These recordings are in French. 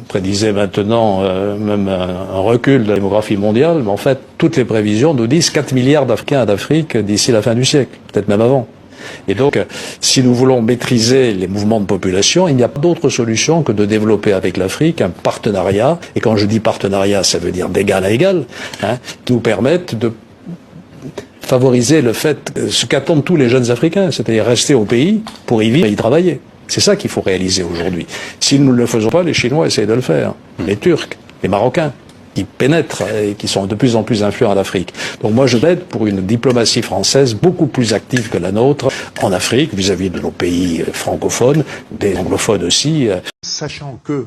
prédisait maintenant même un recul de la démographie mondiale, mais en fait, toutes les prévisions nous disent 4 milliards d'Africains d'Afrique d'ici la fin du siècle, peut-être même avant. Et donc, si nous voulons maîtriser les mouvements de population, il n'y a pas d'autre solution que de développer avec l'Afrique un partenariat, et quand je dis partenariat, ça veut dire d'égal à égal, qui nous permette de favoriser le fait, ce qu'attendent tous les jeunes Africains, c'est-à-dire rester au pays pour y vivre et y travailler. C'est ça qu'il faut réaliser aujourd'hui. Si nous ne le faisons pas, les Chinois essayent de le faire, les Turcs, les Marocains, qui pénètrent et qui sont de plus en plus influents en Afrique. Donc moi je plaide pour une diplomatie française beaucoup plus active que la nôtre en Afrique, vis-à-vis de nos pays francophones, des anglophones aussi. Sachant que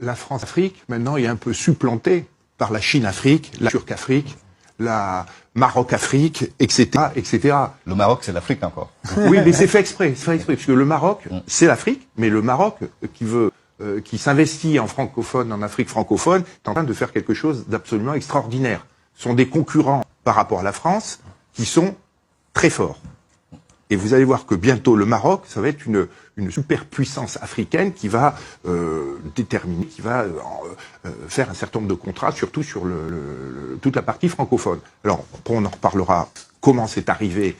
la France-Afrique, maintenant, est un peu supplantée par la Chine-Afrique, la Turque-Afrique, la Maroc-Afrique, etc., etc. Le Maroc, c'est l'Afrique encore. Oui, mais c'est fait exprès, parce que le Maroc, c'est l'Afrique, mais le Maroc qui s'investit en francophone, en Afrique francophone, est en train de faire quelque chose d'absolument extraordinaire. Ce sont des concurrents par rapport à la France qui sont très forts. Et vous allez voir que bientôt le Maroc, ça va être une superpuissance africaine qui va déterminer, qui va faire un certain nombre de contrats, surtout sur toute la partie francophone. Alors, on en reparlera comment c'est arrivé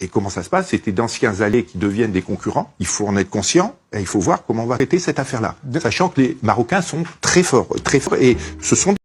et comment ça se passe. C'était d'anciens alliés qui deviennent des concurrents. Il faut en être conscient et il faut voir comment on va traiter cette affaire-là. Sachant que les Marocains sont très forts, et ce sont